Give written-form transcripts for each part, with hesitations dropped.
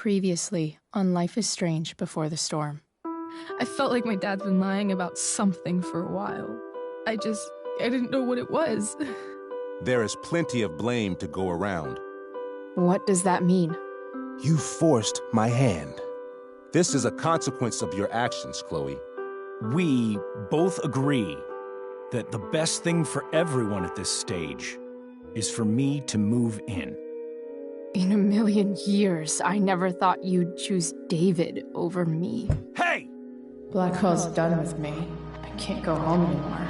Previously on Life is Strange Before the Storm. I felt like my dad's been lying about something for a while. I didn't know what it was. There is plenty of blame to go around. What does that mean? You forced my hand. This is a consequence of your actions, Chloe. We both agree that the best thing for everyone at this stage is for me to move in. In a million years, I never thought you'd choose David over me. Hey! Blackwell's done with me. I can't go home anymore.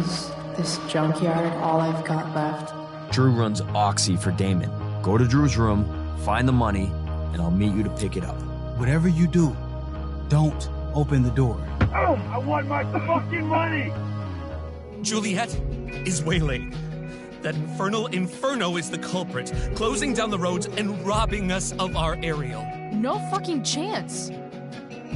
Is this junkyard all I've got left? Drew runs Oxy for Damon. Go to Drew's room, find the money, and I'll meet you to pick it up. Whatever you do, don't open the door. Oh, I want my fucking money! Juliet is waylaid. That infernal Inferno is the culprit, closing down the roads and robbing us of our aerial. No fucking chance.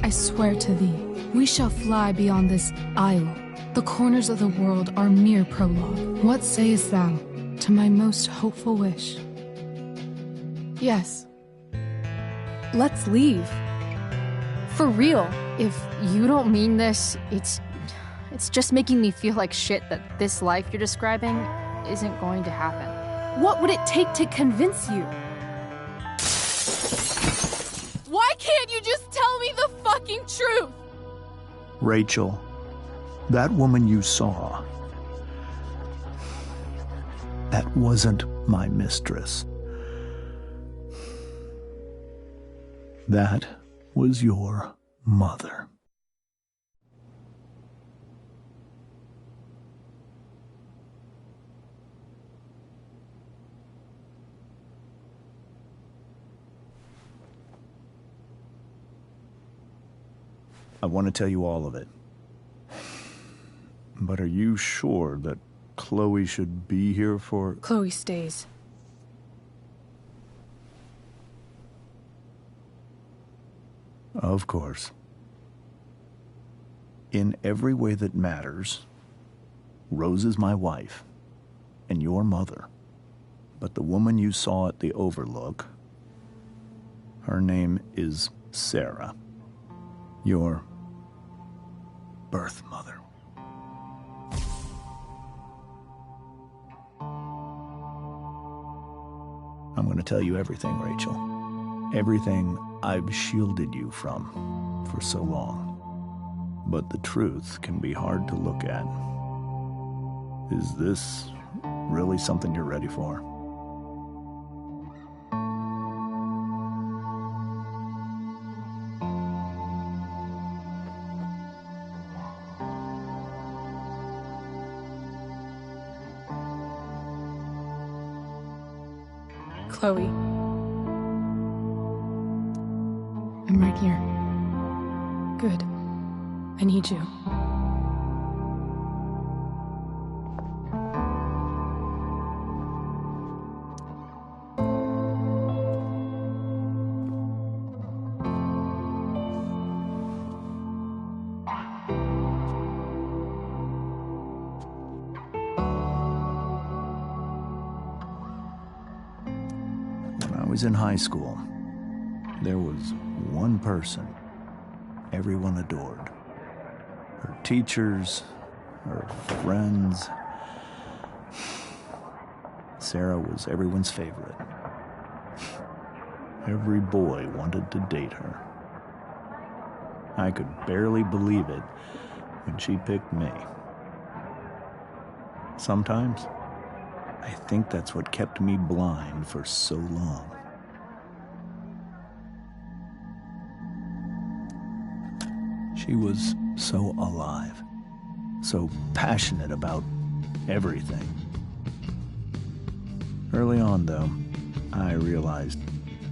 I swear to thee, we shall fly beyond this isle. The corners of the world are mere prologue. What sayest thou to my most hopeful wish? Yes. Let's leave. For real. If you don't mean this, it's just making me feel like shit that this life you're describing isn't going to happen. What would it take to convince you? Why can't you just tell me the fucking truth? Rachel, that woman you saw, that wasn't my mistress. That was your mother. I want to tell you all of it. But are you sure that Chloe should be here for... Chloe stays. Of course. In every way that matters, Rose is my wife and your mother. But the woman you saw at the Overlook, her name is Sarah. Your birth mother. I'm going to tell you everything, Rachel. Everything I've shielded you from for so long. But the truth can be hard to look at. Is this really something you're ready for? Chloe. I'm right here. Good. I need you. When I was in high school, there was one person everyone adored. Her teachers, her friends. Sarah was everyone's favorite. Every boy wanted to date her. I could barely believe it when she picked me. Sometimes, I think that's what kept me blind for so long. She was so alive, so passionate about everything. Early on, though, I realized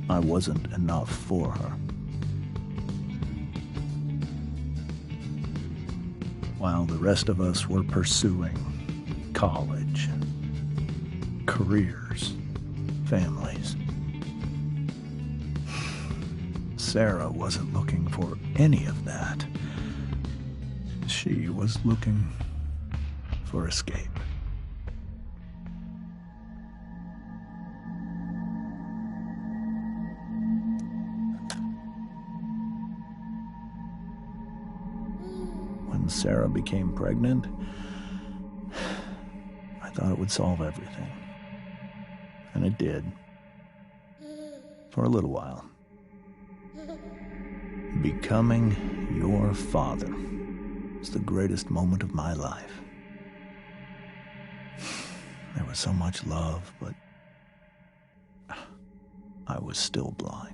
I wasn't enough for her. While the rest of us were pursuing college, careers, families, Sarah wasn't looking for any of that. She was looking for escape. when Sarah became pregnant, I thought it would solve everything. And it did. For a little while. Becoming your father was the greatest moment of my life. There was so much love, but I was still blind.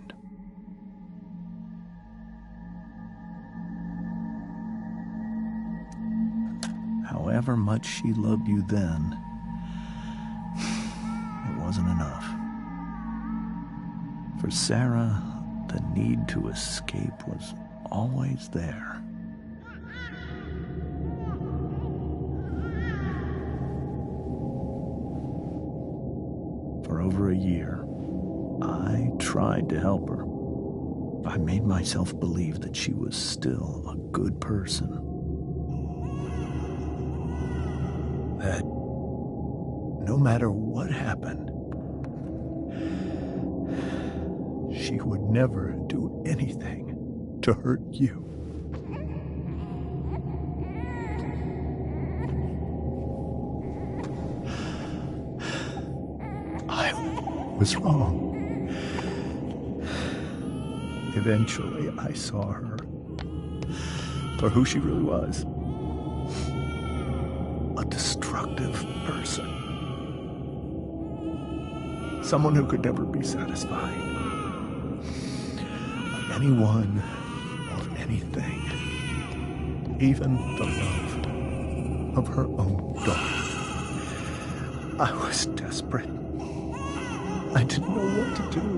However much she loved you then, it wasn't enough. For Sarah, the need to escape was always there. For over a year, I tried to help her. I made myself believe that she was still a good person. That no matter what happened, she would never do anything to hurt you. I was wrong. Eventually, I saw her for who she really was. A destructive person. Someone who could never be satisfied. By anyone or anything. Even the love of her own daughter. I was desperate. I didn't know what to do.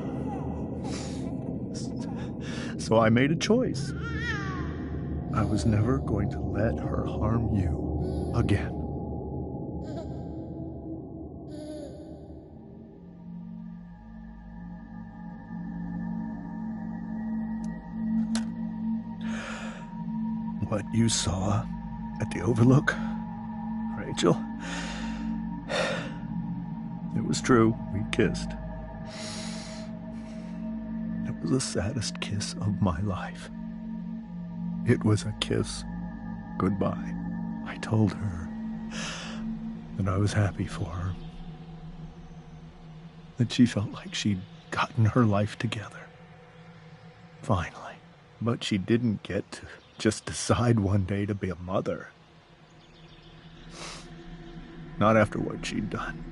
So I made a choice. I was never going to let her harm you again. What you saw at the Overlook, Rachel, it was true. We kissed. It was the saddest kiss of my life. It was a kiss goodbye. I told her that I was happy for her. That she felt like she'd gotten her life together. Finally. But she didn't get to just decide one day to be a mother. Not after what she'd done.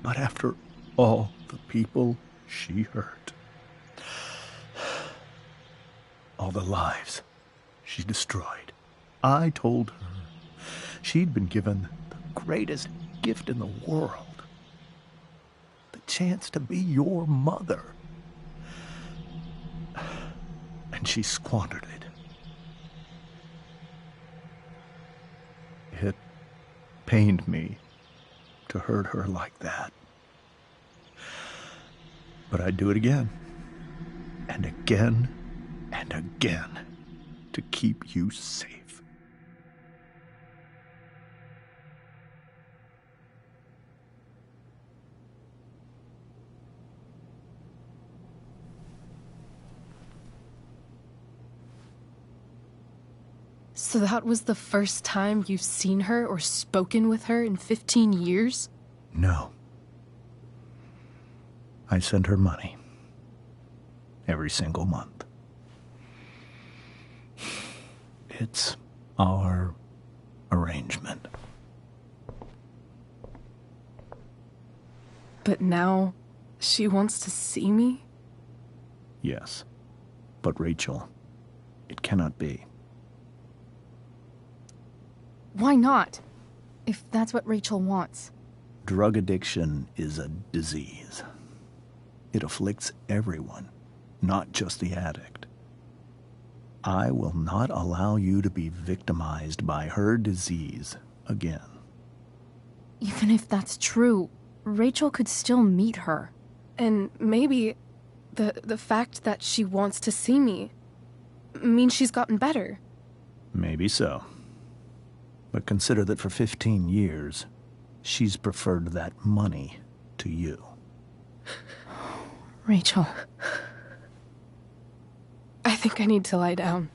Not after all the people she hurt. All the lives she destroyed. I told her she'd been given the greatest gift in the world. The chance to be your mother. And she squandered it. It pained me to hurt her like that. But I'd do it again. And again. And again. To keep you safe. So that was the first time you've seen her or spoken with her in 15 years? No. I sent her money. Every single month. It's our arrangement. But now she wants to see me? Yes. But Rachel, it cannot be. Why not? If that's what Rachel wants. Drug addiction is a disease. It afflicts everyone, not just the addict. I will not allow you to be victimized by her disease again. Even if that's true, Rachel could still meet her. And maybe the fact that she wants to see me means she's gotten better. Maybe so. But consider that for 15 years, she's preferred that money to you. Rachel. I think I need to lie down.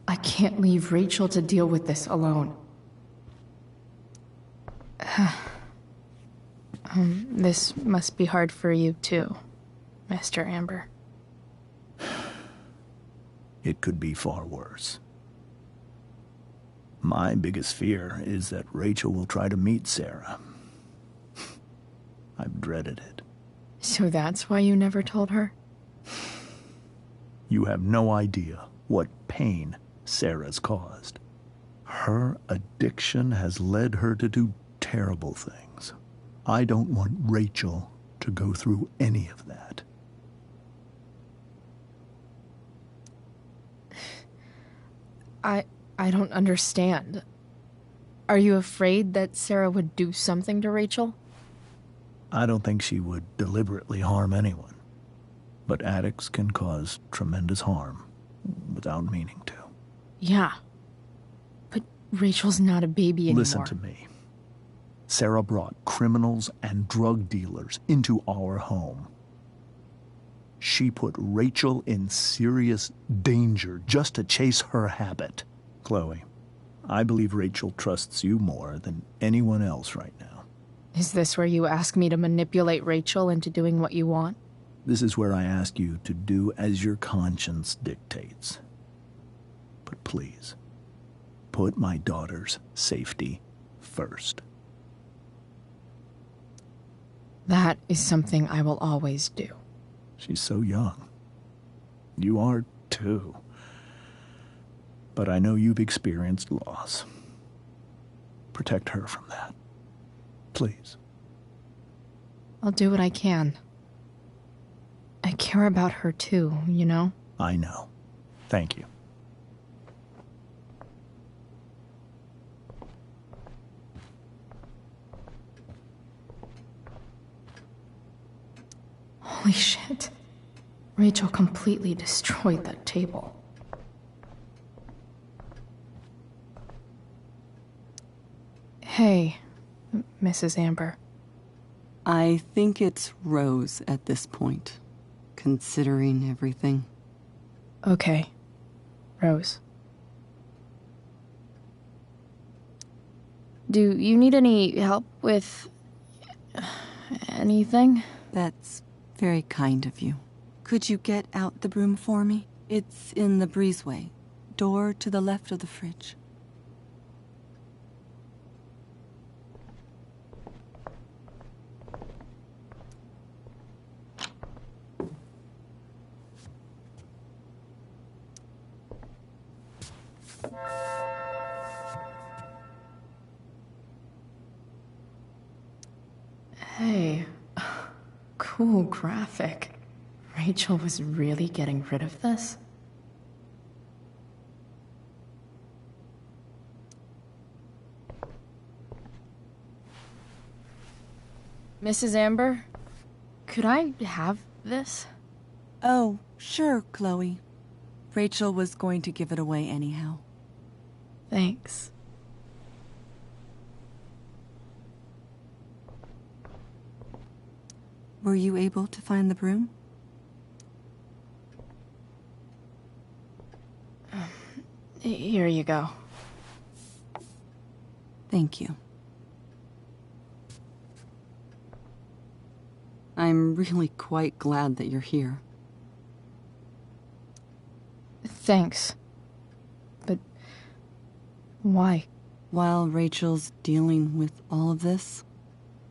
I can't leave Rachel to deal with this alone. This must be hard for you too, Mr. Amber. It could be far worse. My biggest fear is that Rachel will try to meet Sarah. I've dreaded it. So that's why you never told her? You have no idea what pain Sarah's caused. Her addiction has led her to do terrible things. I don't want Rachel to go through any of that. I don't understand. Are you afraid that Sarah would do something to Rachel? I don't think she would deliberately harm anyone. But addicts can cause tremendous harm without meaning to. Yeah. But Rachel's not a baby anymore. Listen to me. Sarah brought criminals and drug dealers into our home. She put Rachel in serious danger just to chase her habit. Chloe, I believe Rachel trusts you more than anyone else right now. Is this where you ask me to manipulate Rachel into doing what you want? This is where I ask you to do as your conscience dictates. But please, put my daughter's safety first. That is something I will always do. She's so young. You are too. But I know you've experienced loss. Protect her from that. Please. I'll do what I can. I care about her too, you know? I know. Thank you. Holy shit. Rachel completely destroyed that table. Hey, Mrs. Amber. I think it's Rose at this point, considering everything. Okay, Rose. Do you need any help with anything? That's very kind of you. Could you get out the broom for me? It's in the breezeway, door to the left of the fridge. Hey, cool graphic. Rachel was really getting rid of this? Mrs. Amber, could I have this? Oh, sure, Chloe. Rachel was going to give it away anyhow. Thanks. Were you able to find the broom? Here you go. Thank you. I'm really quite glad that you're here. Thanks. But why? While Rachel's dealing with all of this,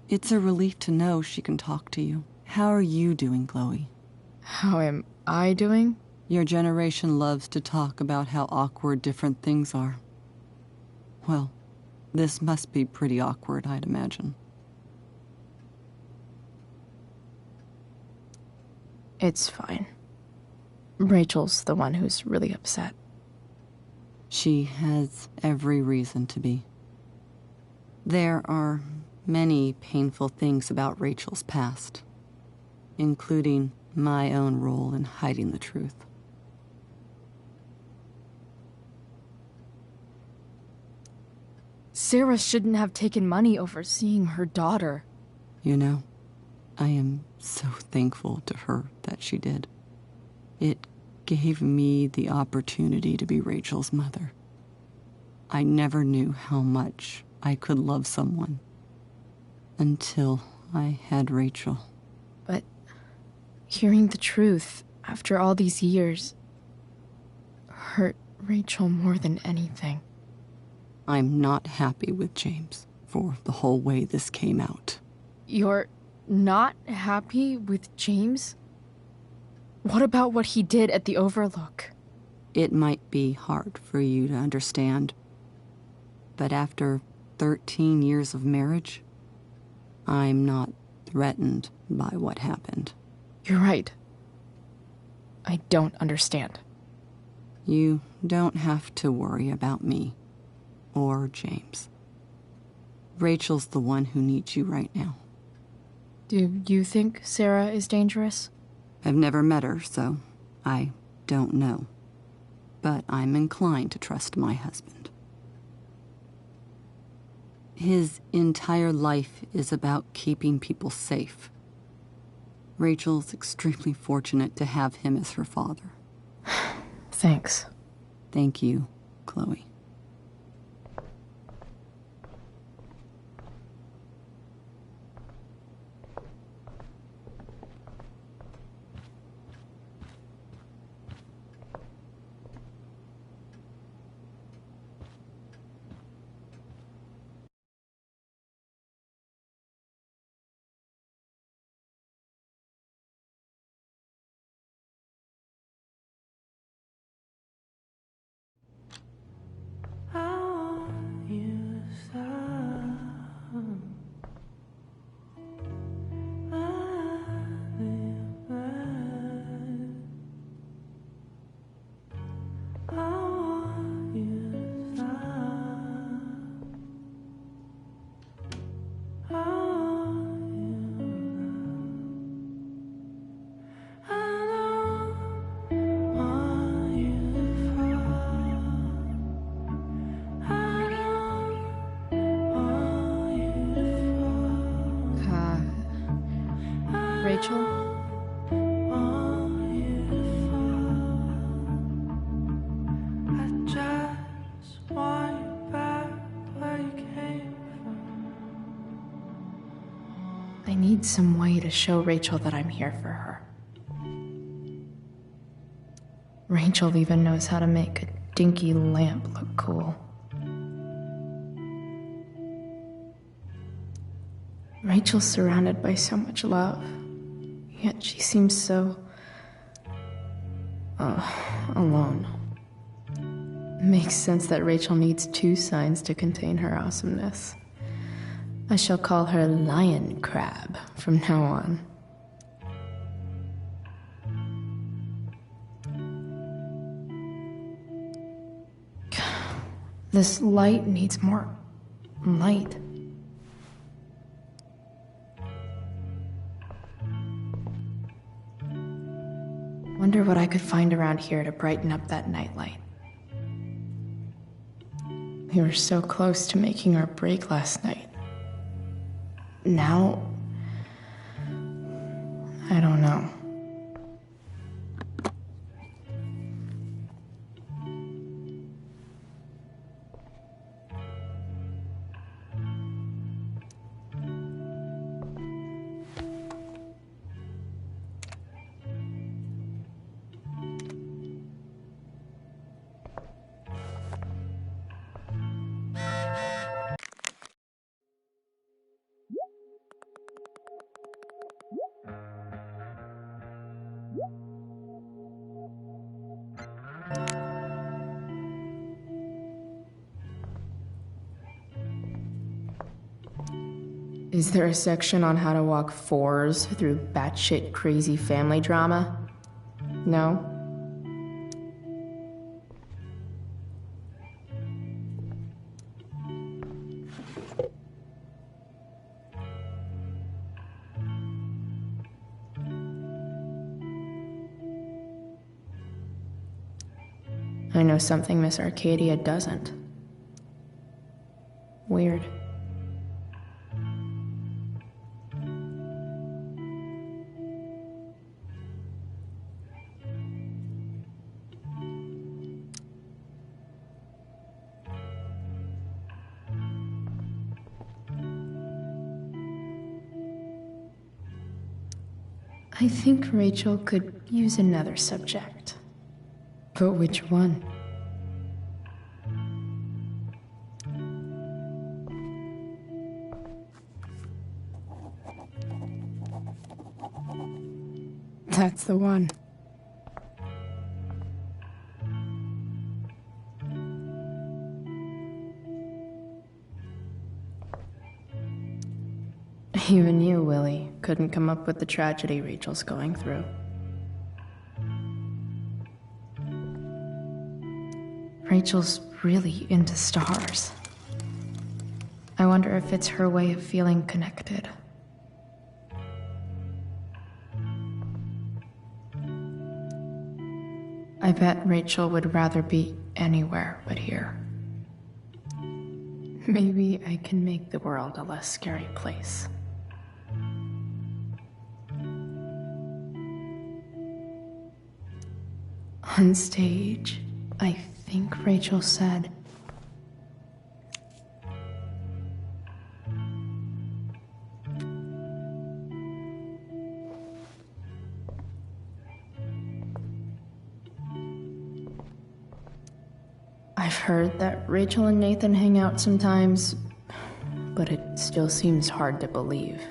it's a relief to know she can talk to you. How are you doing, Chloe? How am I doing? Your generation loves to talk about how awkward different things are. Well, this must be pretty awkward, I'd imagine. It's fine. Rachel's the one who's really upset. She has every reason to be. There are many painful things about Rachel's past, including my own role in hiding the truth. Sarah shouldn't have taken money over seeing her daughter. You know, I am so thankful to her that she did. It gave me the opportunity to be Rachel's mother. I never knew how much I could love someone until I had Rachel. But hearing the truth after all these years hurt Rachel more than anything. I'm not happy with James for the whole way this came out. You're not happy with James? What about what he did at the Overlook? It might be hard for you to understand, but after 13 years of marriage, I'm not threatened by what happened. You're right. I don't understand. You don't have to worry about me or James. Rachel's the one who needs you right now. Do you think Sarah is dangerous? I've never met her, so I don't know. But I'm inclined to trust my husband. His entire life is about keeping people safe. Rachel's extremely fortunate to have him as her father. Thanks. Thank you, Chloe. Rachel? I need some way to show Rachel that I'm here for her. Rachel even knows how to make a dinky lamp look cool. Rachel's surrounded by so much love, yet she seems so... alone. Makes sense that Rachel needs two signs to contain her awesomeness. I shall call her Lion Crab from now on. This light needs more light. Wonder what I could find around here to brighten up that nightlight. We were so close to making our break last night. Now, I don't know. Is there a section on how to walk fours through batshit crazy family drama? No? I know something Miss Arcadia doesn't. Weird. I think Rachel could use another subject. But which one? That's the one. Even you, Willie, couldn't come up with the tragedy Rachel's going through. Rachel's really into stars. I wonder if it's her way of feeling connected. I bet Rachel would rather be anywhere but here. Maybe I can make the world a less scary place. On stage, I think Rachel said, I've heard that Rachel and Nathan hang out sometimes, but it still seems hard to believe.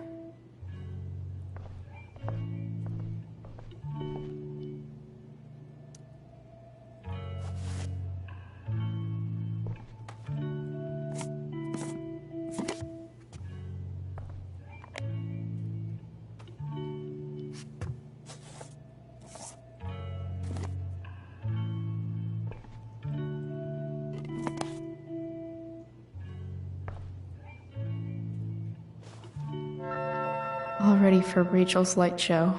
All ready for Rachel's light show.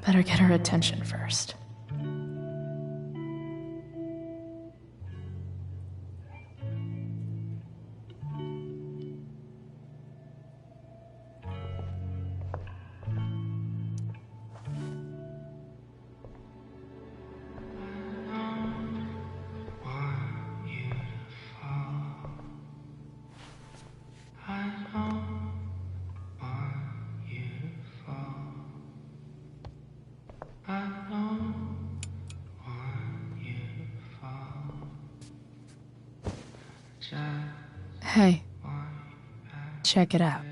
Better get her attention first. Hey, check it out.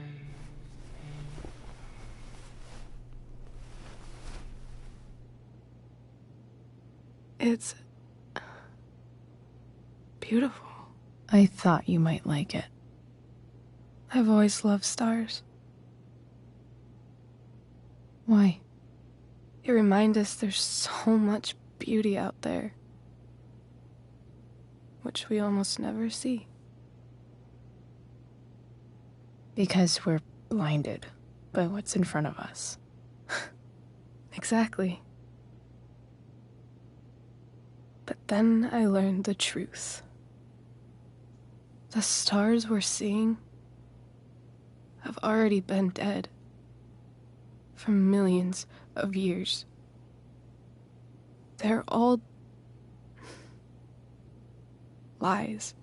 It's beautiful. I thought you might like it. I've always loved stars. Why? They remind us there's so much beauty out there, which we almost never see. Because we're blinded by what's in front of us. Exactly. But then I learned the truth. The stars we're seeing have already been dead for millions of years. They're all lies.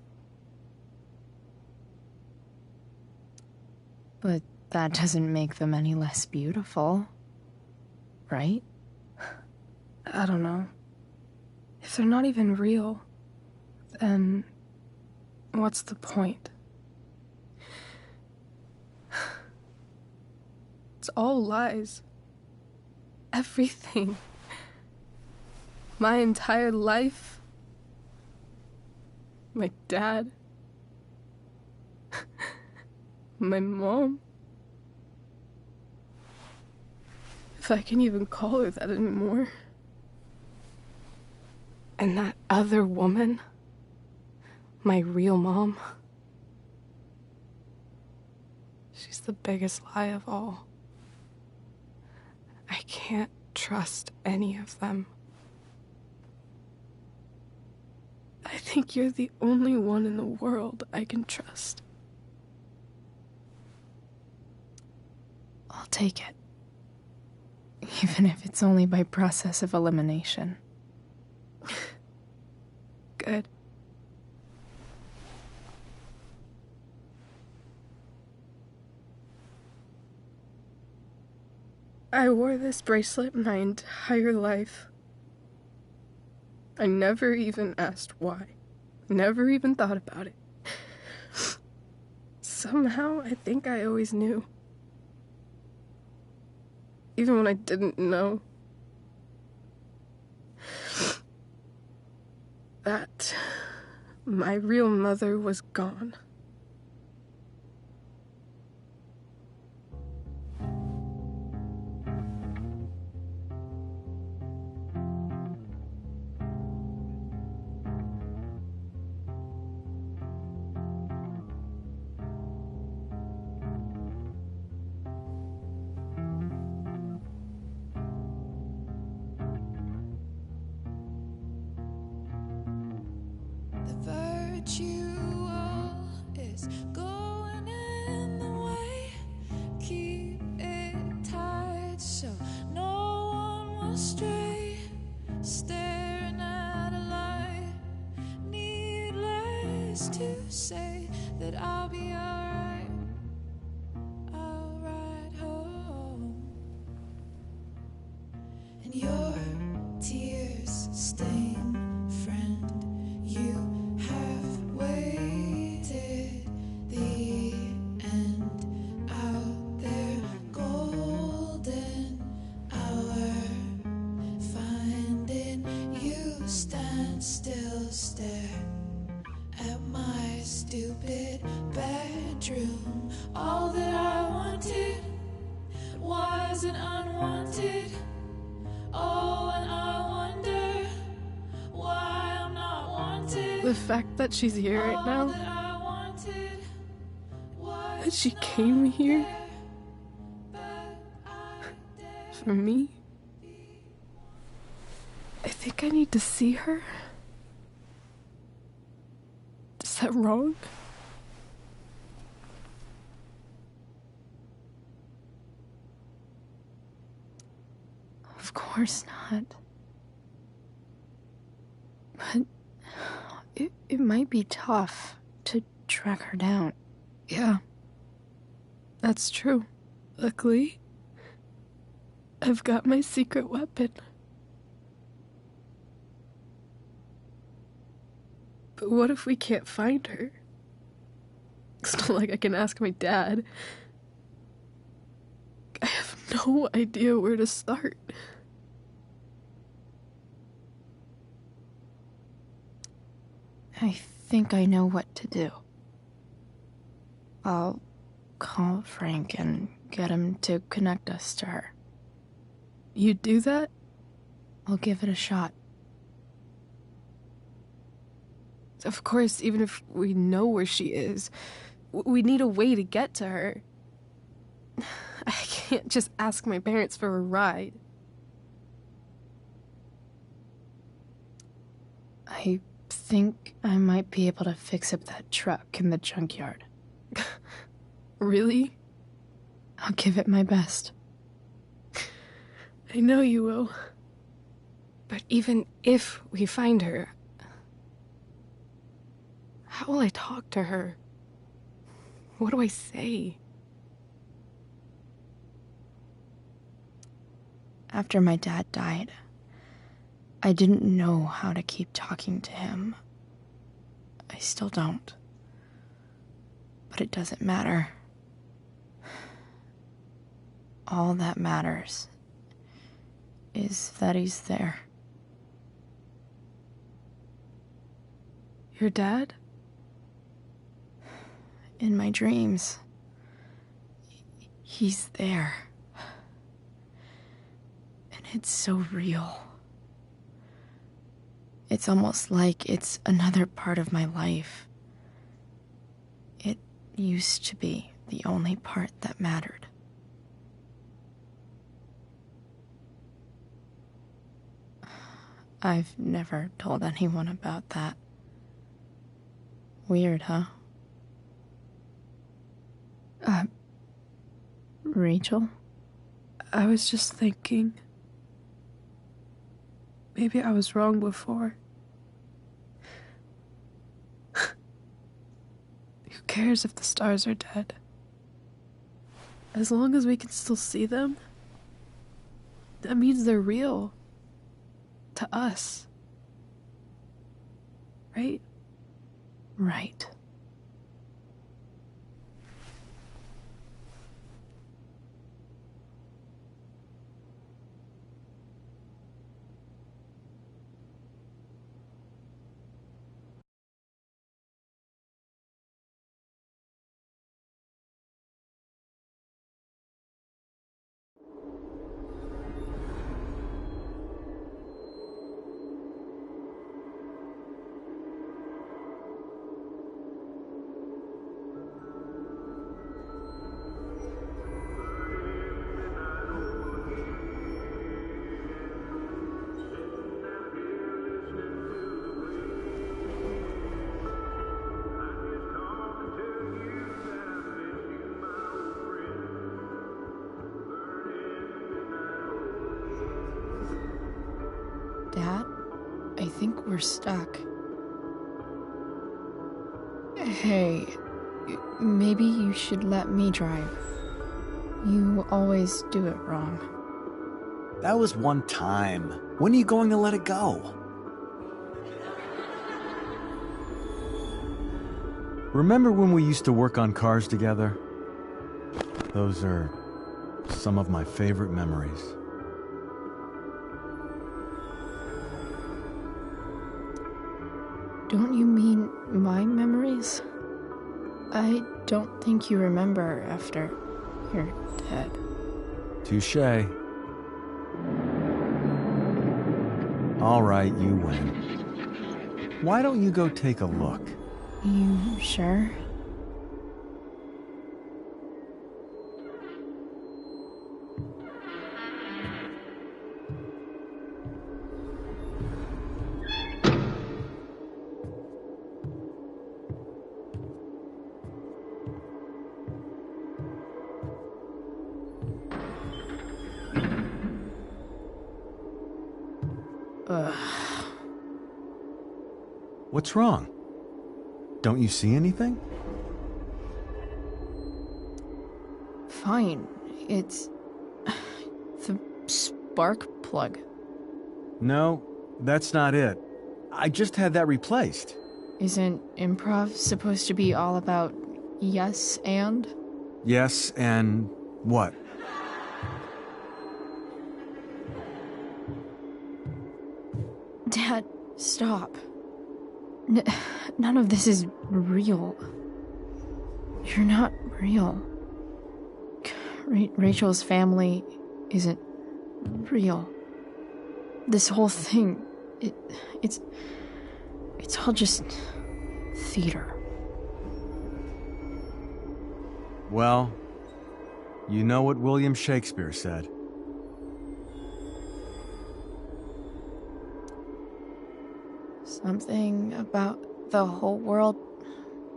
But that doesn't make them any less beautiful, right? I don't know. If they're not even real, then what's the point? It's all lies. Everything. My entire life. My dad. My mom. If I can even call her that anymore. And that other woman, my real mom, she's the biggest lie of all. I can't trust any of them. think you're the only one in the world I can trust. I'll take it. Even if it's only by process of elimination. Good. I wore this bracelet my entire life. I never even asked why. Never even thought about it. Somehow, I think I always knew. Even when I didn't know. That my real mother was gone. Is going in the way. Keep it tight so no one will stray. Staring at a light. Needless to say that I'll be alright. I'll ride home. And your tears stain, friend. You have waited the end out there, golden hour. Finding you stand still, stare at my stupid bedroom. All that I wanted wasn't unwanted. Oh, and I wonder why I'm not wanted. The fact that she's here right now, that she came here for me, I think I need to see her. Is that wrong? Of course not. But it might be tough to track her down. Yeah, that's true. Luckily, I've got my secret weapon. But what if we can't find her? It's not like I can ask my dad. I have no idea where to start. I think I know what to do. I'll call Frank and get him to connect us to her. You'd do that? I'll give it a shot. Of course, even if we know where she is, we need a way to get to her. I can't just ask my parents for a ride. I think I might be able to fix up that truck in the junkyard. Really? I'll give it my best. I know you will. But even if we find her, how will I talk to her? What do I say? After my dad died, I didn't know how to keep talking to him. I still don't. But it doesn't matter. All that matters is that he's there. Your dad? In my dreams. He's there. And it's so real. It's almost like it's another part of my life. It used to be the only part that mattered. I've never told anyone about that. Weird, huh? Rachel? I was just thinking. Maybe I was wrong before. Who cares if the stars are dead? As long as we can still see them, that means they're real. To us. Right? Right. Dad, I think we're stuck. Hey, maybe you should let me drive. You always do it wrong. That was one time. When are you going to let it go? Remember when we used to work on cars together? Those are some of my favorite memories. Don't you mean my memories? I don't think you remember after you're dead. Touché. All right, you win. Why don't you go take a look? You sure? What's wrong? Don't you see anything? Fine. It's the spark plug. No, that's not it. I just had that replaced. Isn't improv supposed to be all about yes and? Yes, and what? Dad, stop. None of this is real. You're not real. Rachel's family isn't real. This whole thing, it's all just theater. Well, you know what William Shakespeare said. Something about the whole world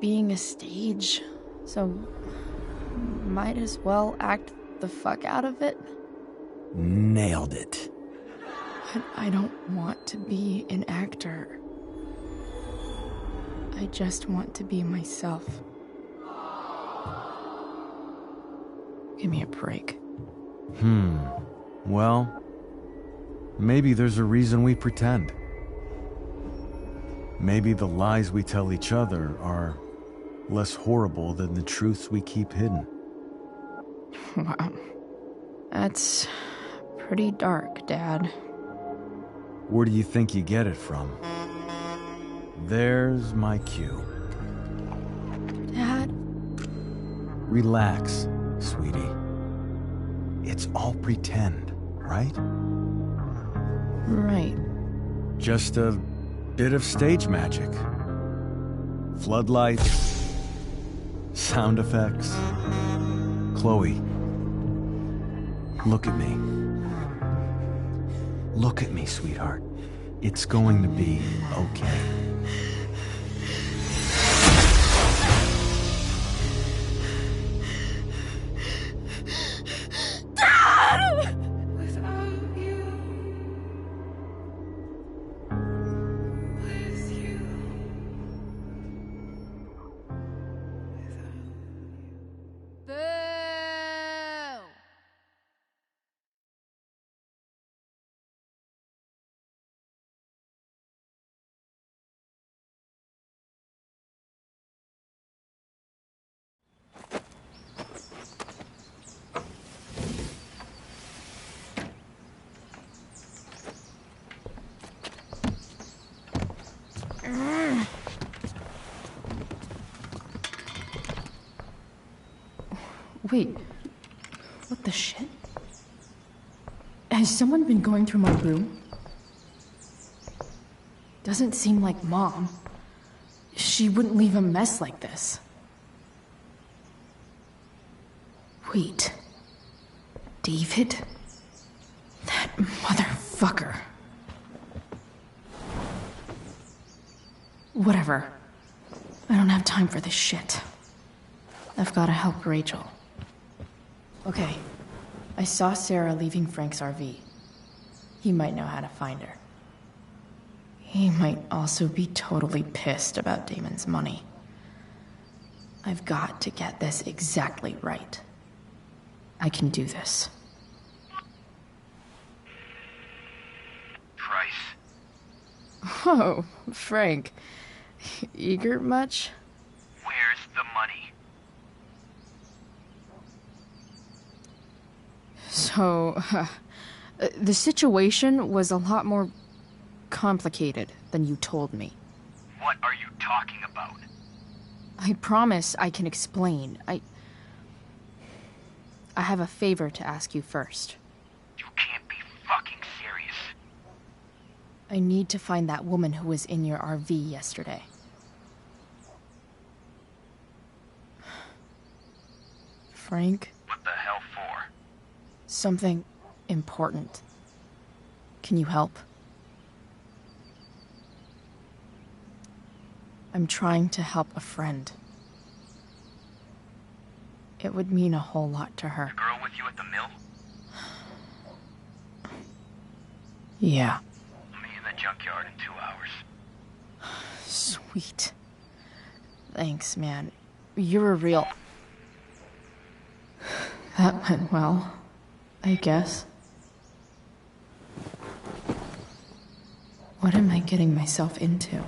being a stage, so might as well act the fuck out of it. Nailed it. But I don't want to be an actor. I just want to be myself. Give me a break. Well, maybe there's a reason we pretend. Maybe the lies we tell each other are less horrible than the truths we keep hidden. Wow. That's pretty dark, Dad. Where do you think you get it from? There's my cue. Dad? Relax, sweetie. It's all pretend, right? Right. Just a bit of stage magic. Floodlights, sound effects. Chloe, look at me. Look at me, sweetheart. It's going to be okay. Wait. What the shit? Has someone been going through my room? Doesn't seem like Mom. She wouldn't leave a mess like this. Wait. David? That motherfucker. Whatever. I don't have time for this shit. I've gotta help Rachel. Okay. I saw Sarah leaving Frank's RV. He might know how to find her. He might also be totally pissed about Damon's money. I've got to get this exactly right. I can do this. Price. Oh, Frank. Eager much? Where's the money? So, the situation was a lot more complicated than you told me. What are you talking about? I promise I can explain. I have a favor to ask you first. You can't be fucking serious. I need to find that woman who was in your RV yesterday. Frank? What the hell for? Something important. Can you help? I'm trying to help a friend. It would mean a whole lot to her. The girl with you at the mill? Yeah. I'll meet you in the junkyard in 2 hours. Sweet. Thanks, man. You're a real... That went well, I guess. What am I getting myself into?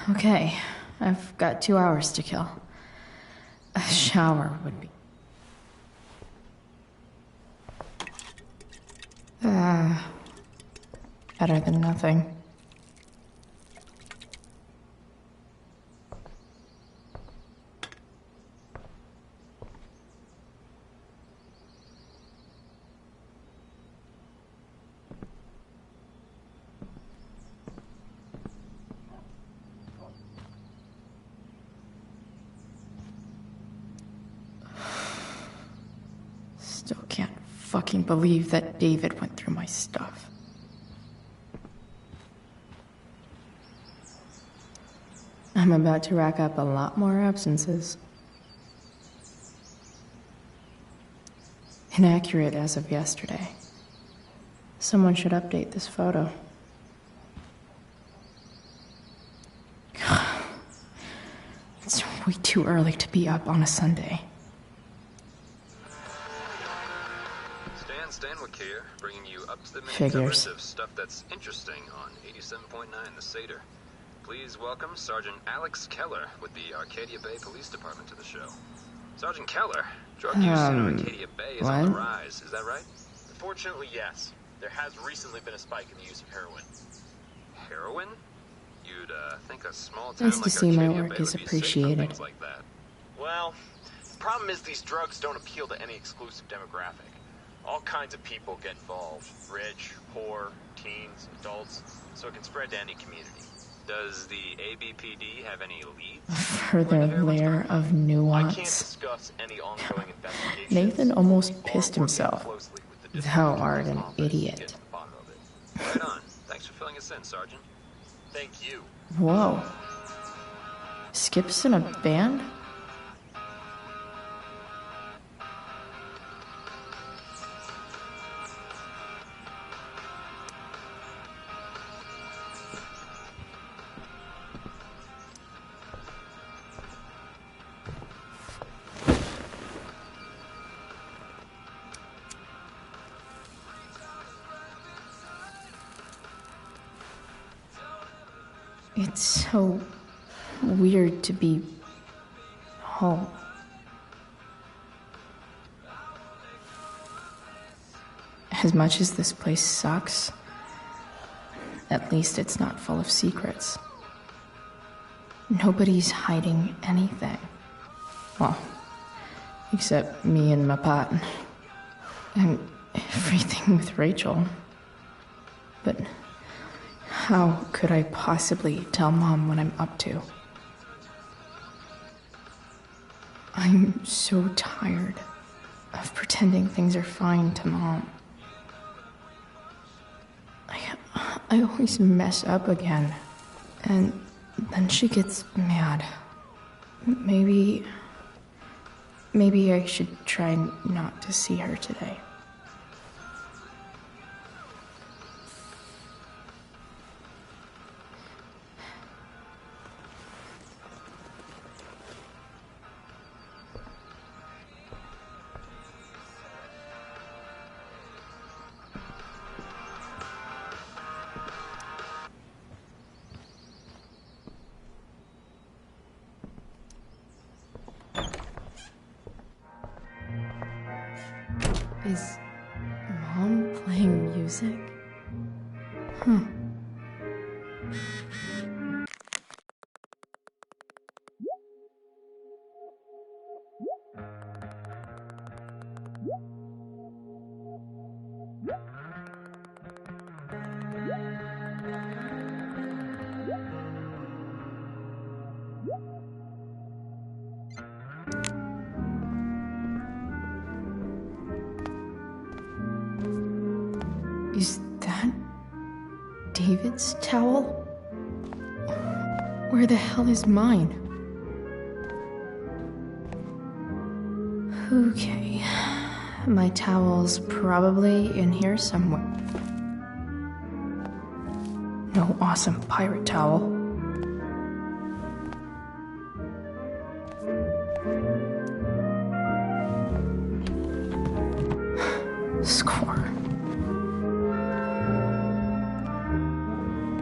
Okay, I've got 2 hours to kill. A shower would be... better than nothing. Still can't fucking believe that David went through my stuff. I'm about to rack up a lot more absences. Inaccurate as of yesterday. Someone should update this photo. It's way too early to be up on a Sunday. Stanwyck here, bringing you up-to-the-minute Figures. coverage of stuff that's interesting on 87.9 The Seder. Please welcome Sergeant Alex Keller with the Arcadia Bay Police Department to the show. Sergeant Keller, drug use in Arcadia Bay is on the rise, is that right? Unfortunately, yes. There has recently been a spike in the use of heroin. Heroin? You'd think a small Nice town to like see my Arcadia work Bay is would be safe from appreciated. things like that. Well, the problem is these drugs don't appeal to any exclusive demographic. All kinds of people get involved. Rich, poor, teens, adults, so it can spread to any community. Does the ABPD have any leads? A further layer of I can't nuance. discuss any ongoing investigations. Nathan almost pissed himself. Thou art an idiot. Right on. Thanks for filling us in, Sergeant. Thank you. Whoa. Skips in a band? It's so weird to be home. As much as this place sucks, at least it's not full of secrets. Nobody's hiding anything. Well, except me and my pot. And everything with Rachel. But how could I possibly tell Mom what I'm up to? I'm so tired of pretending things are fine to Mom. I always mess up again, and then she gets mad. Maybe I should try not to see her today. Is Mom playing music? Huh. Is that David's towel? Where the hell is mine? Okay, my towel's probably in here somewhere. No awesome pirate towel. Score.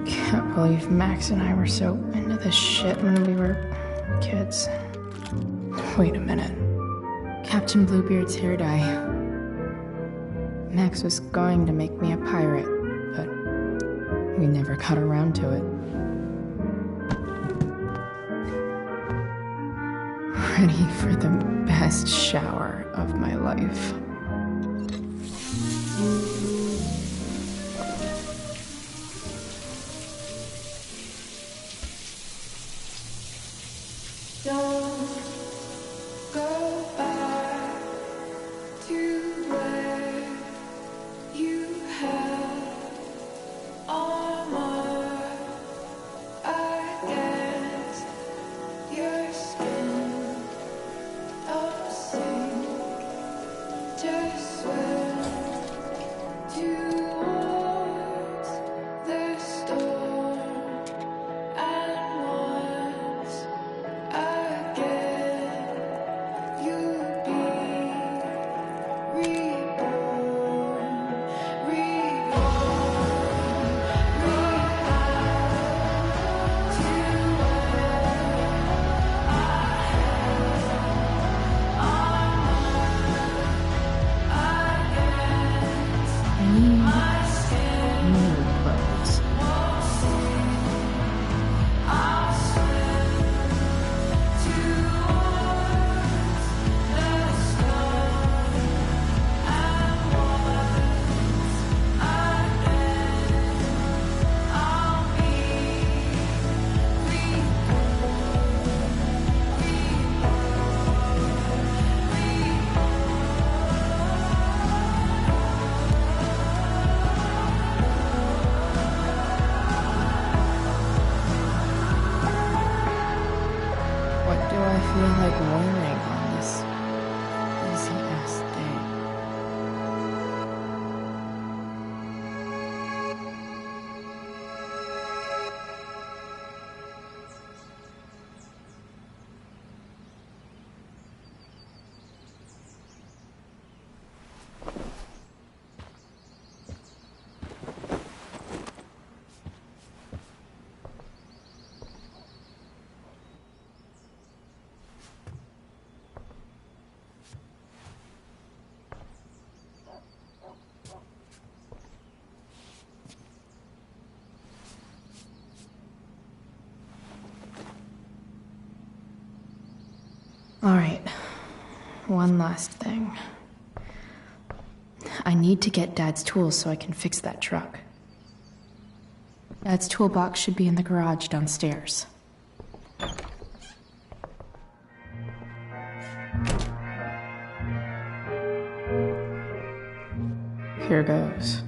Can't believe Max and I were so into this shit when we were kids. Wait a minute. Captain Bluebeard's hair dye. Max was going to make me a pirate, but we never got around to it. Ready for the best shower of my life. Don't go back to where you had armor against your skin. Don't sink, just swim towards the storm. And once again, you'll be reborn, What do I feel like wearing on this busy-ass day? Alright. One last thing. I need to get Dad's tools so I can fix that truck. Dad's toolbox should be in the garage downstairs. Here goes.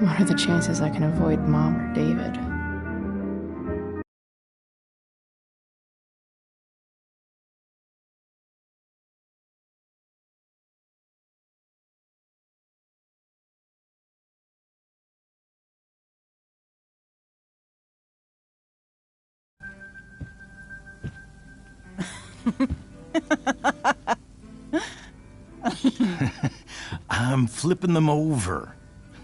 What are the chances I can avoid Mom or David? I'm flipping them over.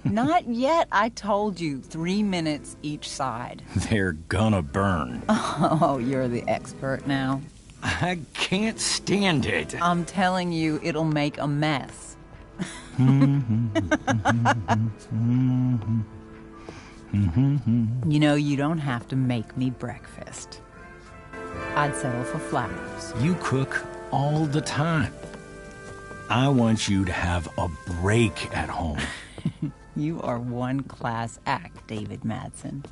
Not yet. I told you, 3 minutes each side. They're gonna burn. Oh, you're the expert now. I can't stand it. I'm telling you, it'll make a mess. You know, you don't have to make me breakfast. I'd settle for flowers. You cook all the time. I want you to have a break at home. You are one class act, David Madsen.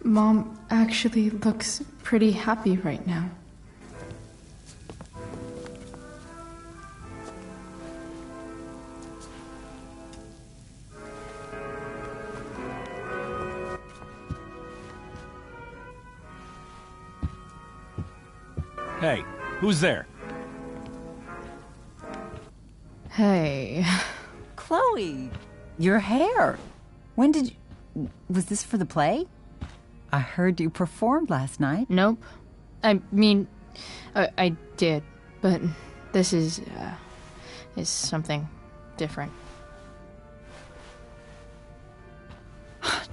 Mom actually looks pretty happy right now. Hey, who's there? Hey. Chloe, your hair. When did you... Was this for the play? I heard you performed last night. Nope. I mean, I did, but this is something different.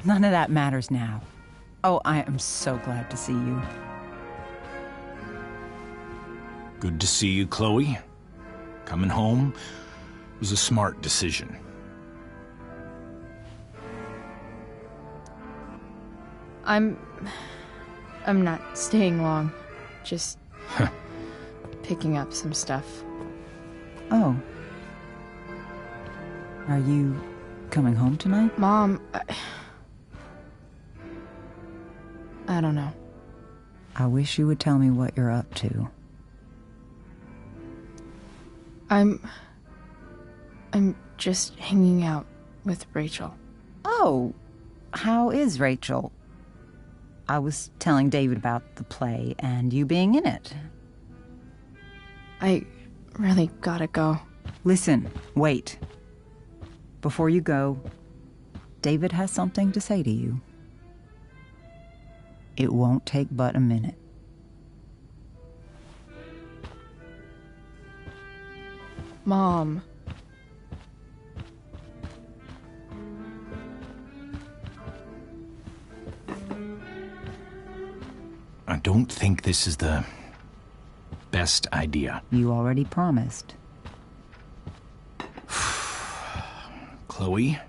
None of that matters now. Oh, I am so glad to see you. Good to see you, Chloe. Coming home was a smart decision. I'm not staying long. Just picking up some stuff. Oh. Are you coming home tonight? Mom, I don't know. I wish you would tell me what you're up to. I'm just hanging out with Rachel. Oh, how is Rachel? I was telling David about the play and you being in it. I really gotta go. Listen, wait. Before you go, David has something to say to you. It won't take but a minute. Mom. I don't think this is the best idea. You already promised. Chloe,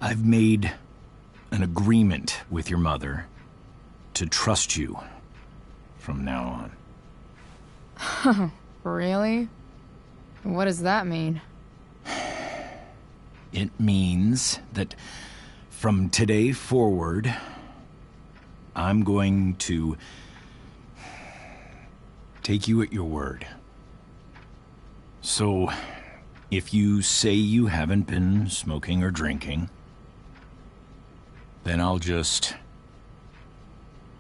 I've made an agreement with your mother to trust you from now on. Really? What does that mean? It means that from today forward, I'm going to take you at your word. So, if you say you haven't been smoking or drinking, then I'll just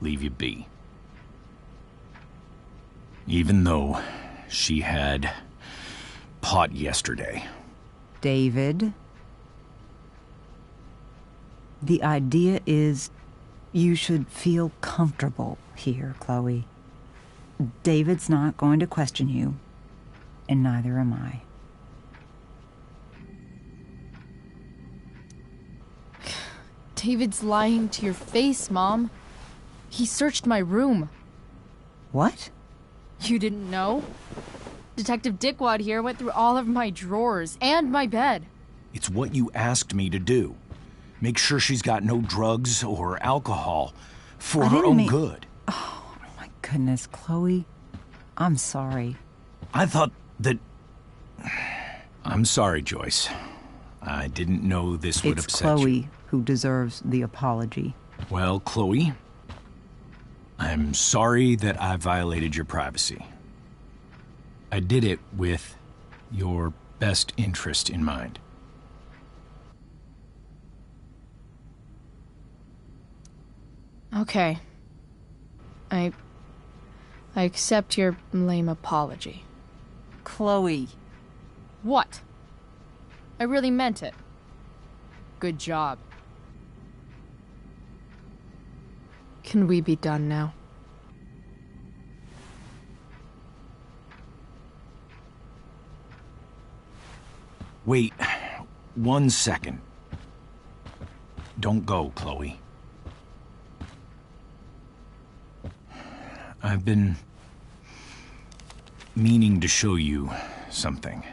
leave you be. Even though she had pot yesterday. David, the idea is you should feel comfortable here, Chloe. David's not going to question you, and neither am I. David's lying to your face, Mom. He searched my room. What? You didn't know? Detective Dickwad here went through all of my drawers and my bed. It's what you asked me to do. Make sure she's got no drugs or alcohol. For I her didn't own mean- good. Oh, my goodness, Chloe. I'm sorry. I thought that... I'm sorry, Joyce. I didn't know this would It's upset Chloe you. who deserves the apology. Well, Chloe, I'm sorry that I violated your privacy. I did it with your best interest in mind. Okay. I accept your lame apology. Chloe. What? I really meant it. Good job. Can we be done now? Wait 1 second. Don't go, Chloe. I've been meaning to show you something.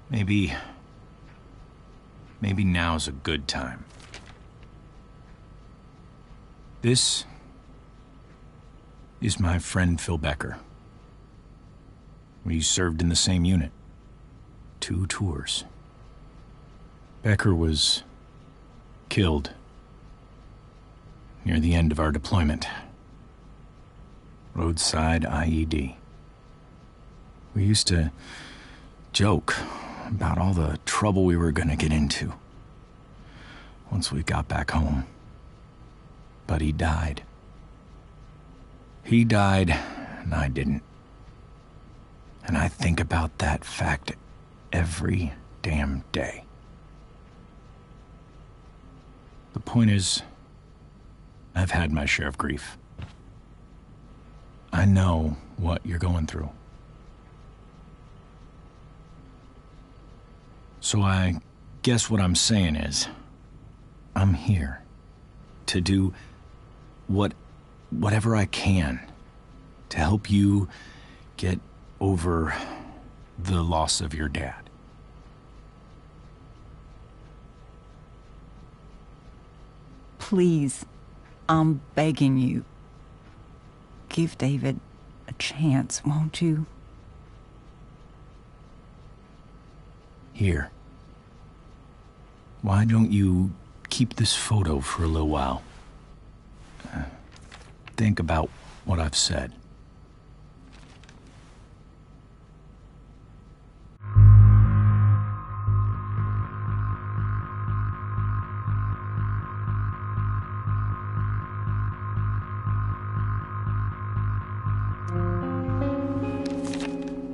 Maybe now's a good time. This is my friend Phil Becker. We served in the same unit. 2 tours. Becker was killed near the end of our deployment. Roadside IED. We used to joke about all the trouble we were gonna get into once we got back home. But he died. He died, and I didn't. And I think about that fact every damn day. The point is, I've had my share of grief. I know what you're going through. So I guess what I'm saying is, I'm here to do whatever I can to help you get over the loss of your dad. Please, I'm begging you. Give David a chance, won't you? Here. Why don't you keep this photo for a little while? Think about what I've said.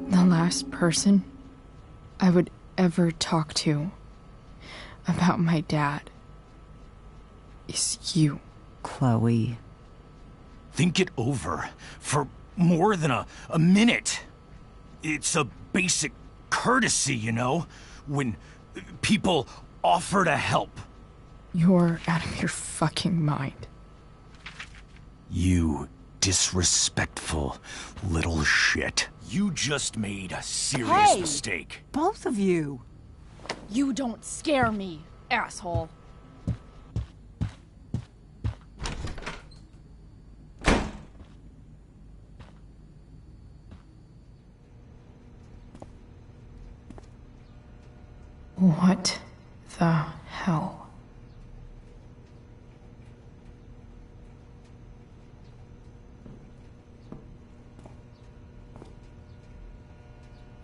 The last person I would ever talk to about my dad is you. Chloe. Think it over for more than a minute. It's a basic courtesy, you know, when people offer to help. You're out of your fucking mind. You disrespectful little shit. You just made a serious mistake. Both of you. You don't scare me, asshole. What the hell?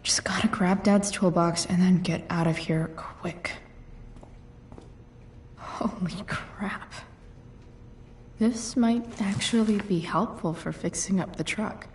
Just gotta grab Dad's toolbox and then get out of here quick. Holy crap. This might actually be helpful for fixing up the truck.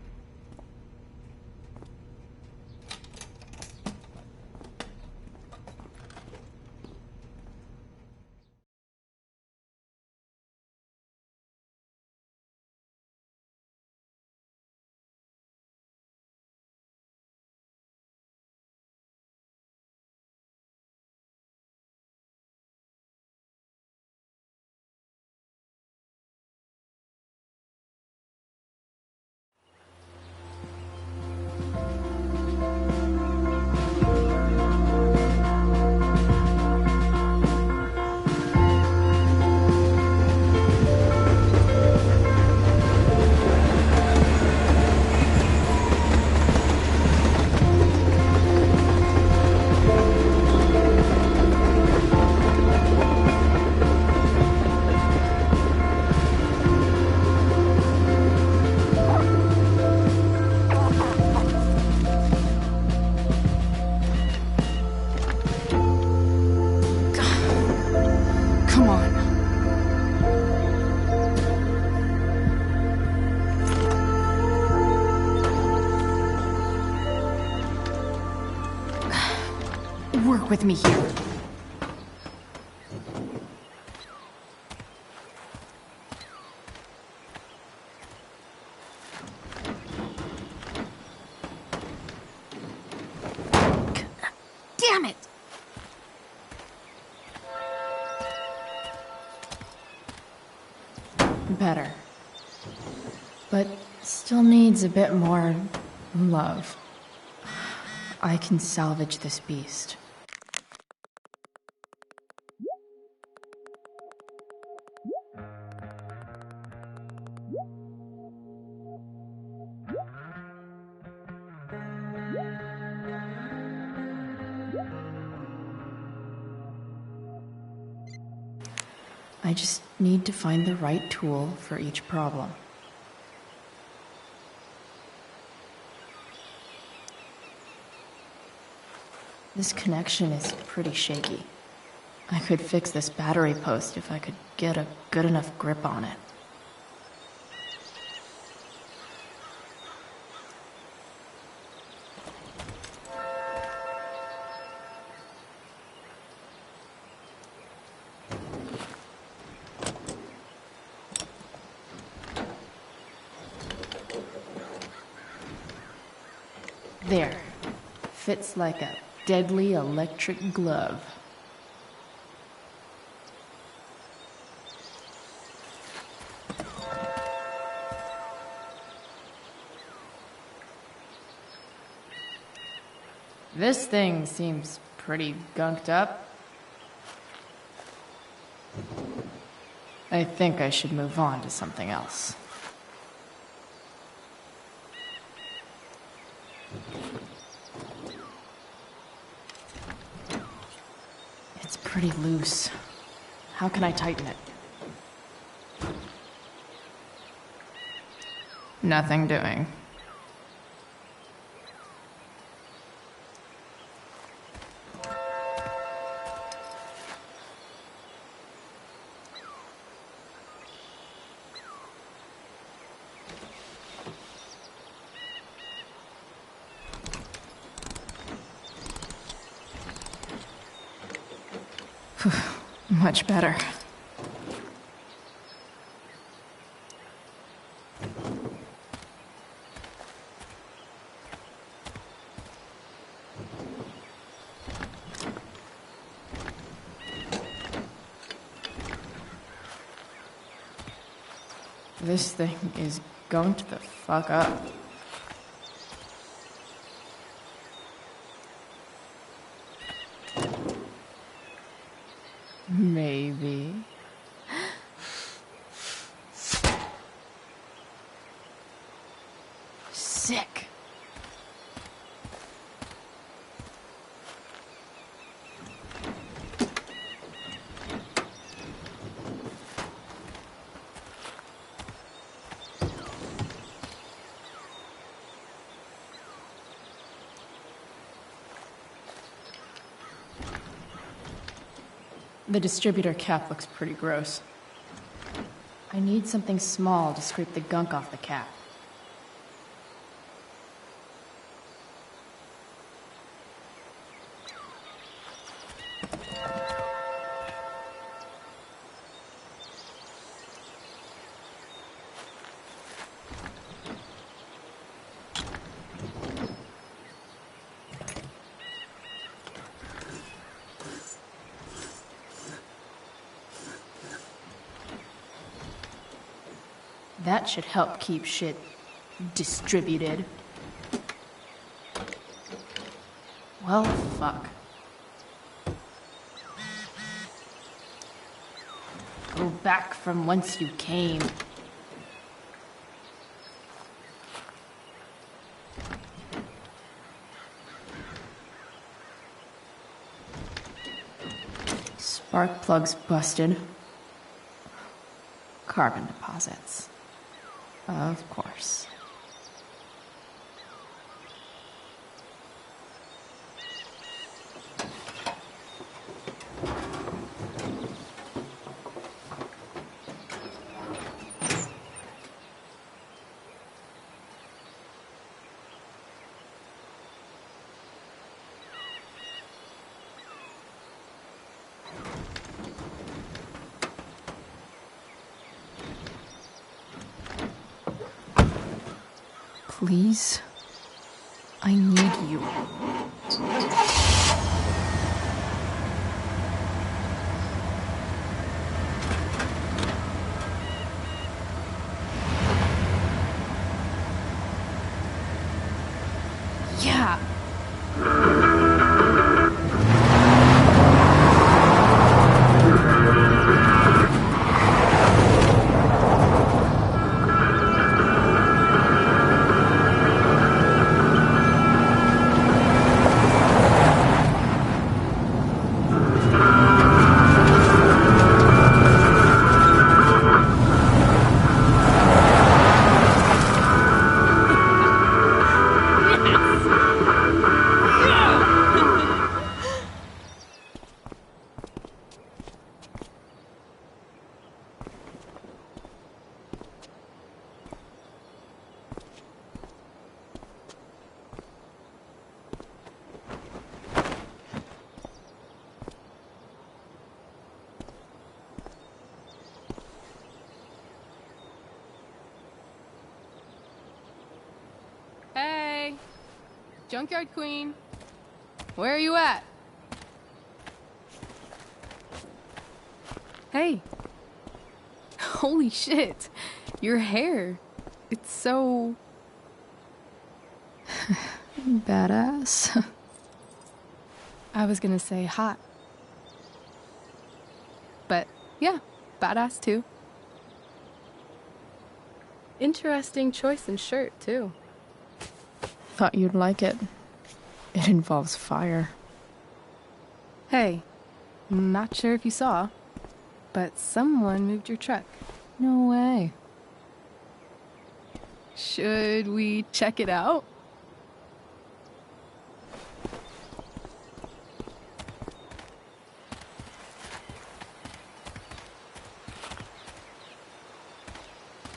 with me here. Damn it! Better. But still needs a bit more love. I can salvage this beast. I just need to find the right tool for each problem. This connection is pretty shaky. I could fix this battery post if I could get a good enough grip on it. There. Fits like a deadly electric glove. This thing seems pretty gunked up. I think I should move on to something else. It's pretty loose. How can I tighten it? Nothing doing. Much better. This thing is going to the fuck up. Maybe. Sick. The distributor cap looks pretty gross. I need something small to scrape the gunk off the cap. That should help keep shit distributed. Well, fuck. Go back from whence you came. Spark plugs busted. Carbon deposits. Of course. Please? I need you. Yeah. Hey, Junkyard Queen, where are you at? Hey, holy shit, your hair, it's so... Badass. I was gonna say hot. But yeah, badass too. Interesting choice in shirt too. Thought you'd like it. It involves fire. Hey, not sure if you saw, but someone moved your truck. No way. Should we check it out?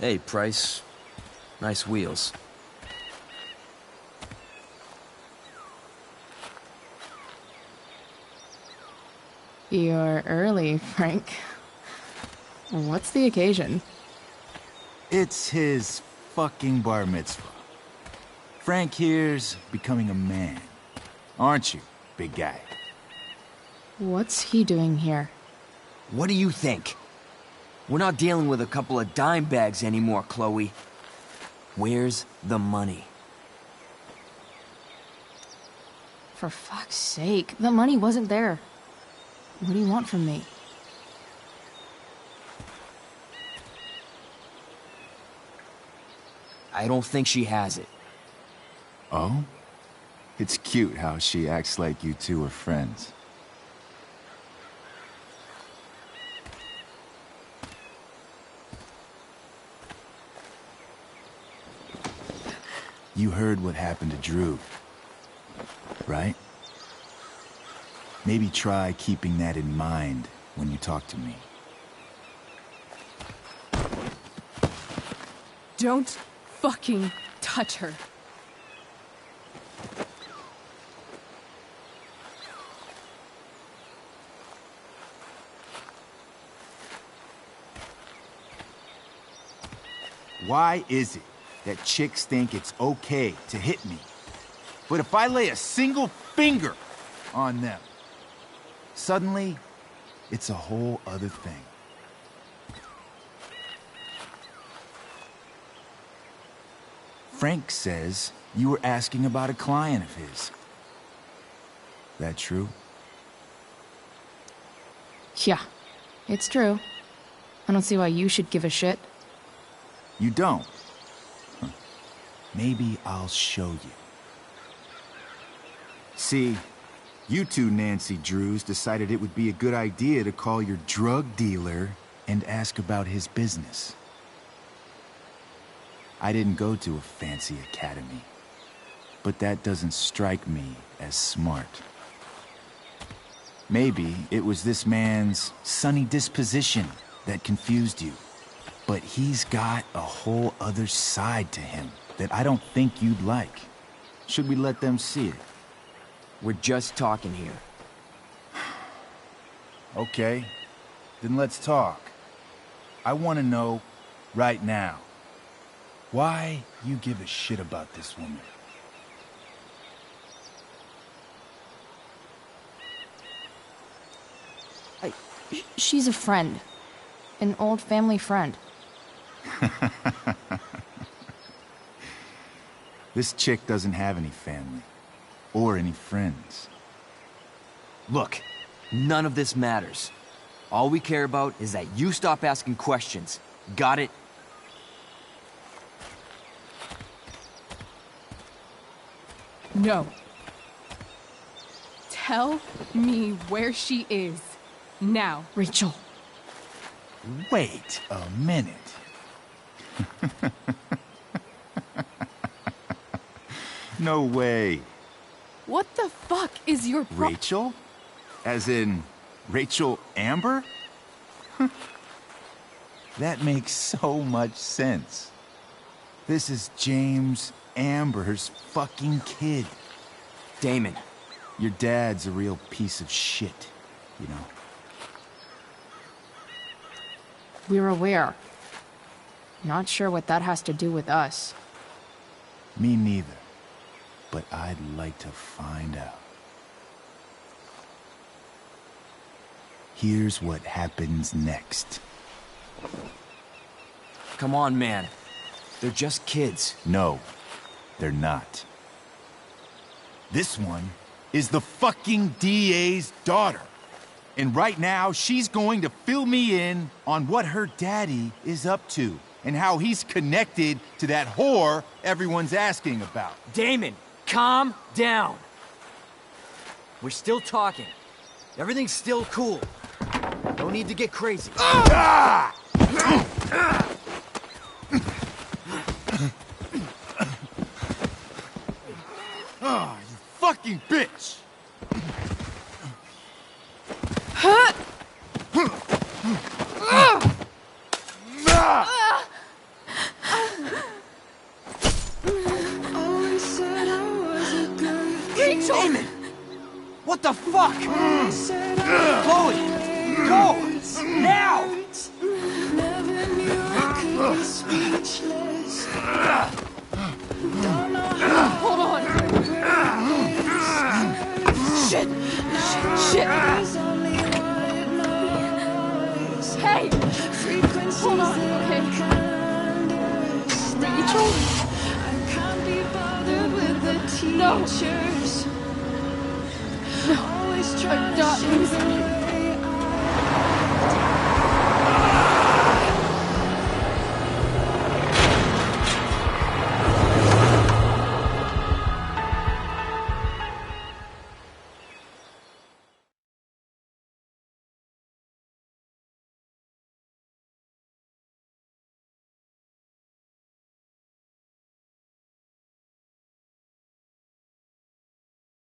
Hey, Price. Nice wheels. You're early, Frank. What's the occasion? It's his fucking bar mitzvah. Frank here's becoming a man. Aren't you, big guy? What's he doing here? What do you think? We're not dealing with a couple of dime bags anymore, Chloe. Where's the money? For fuck's sake, the money wasn't there. What do you want from me? I don't think she has it. Oh? It's cute how she acts like you two are friends. You heard what happened to Drew, right? Maybe try keeping that in mind when you talk to me. Don't fucking touch her. Why is it that chicks think it's okay to hit me? But if I lay a single finger on them, suddenly, it's a whole other thing. Frank says you were asking about a client of his. That true? Yeah, it's true. I don't see why you should give a shit. You don't? Huh. Maybe I'll show you. See, you two Nancy Drews decided it would be a good idea to call your drug dealer and ask about his business. I didn't go to a fancy academy, but that doesn't strike me as smart. Maybe it was this man's sunny disposition that confused you, but he's got a whole other side to him that I don't think you'd like. Should we let them see it? We're just talking here. Okay, then let's talk. I want to know right now why you give a shit about this woman. She's a friend. An old family friend. This chick doesn't have any family. Or any friends. Look, none of this matters. All we care about is that you stop asking questions. Got it? No. Tell me where she is. Now. Rachel. Wait a minute. No way. What the fuck is your Rachel? As in, Rachel Amber? That makes so much sense. This is James Amber's fucking kid. Damon. Your dad's a real piece of shit, you know. We're aware. Not sure what that has to do with us. Me neither. But I'd like to find out. Here's what happens next. Come on, man. They're just kids. No, they're not. This one is the fucking DA's daughter. And right now, she's going to fill me in on what her daddy is up to and how he's connected to that whore everyone's asking about. Damon, calm down. We're still talking. Everything's still cool. No need to get crazy. Ah! Oh, you fucking bitch! Rachel! Damon! What the fuck? Chloe! Go! Now! Hold on! Shit! Shit! Hey! Hold on, okay? Rachel? No! No! I'm not losing you.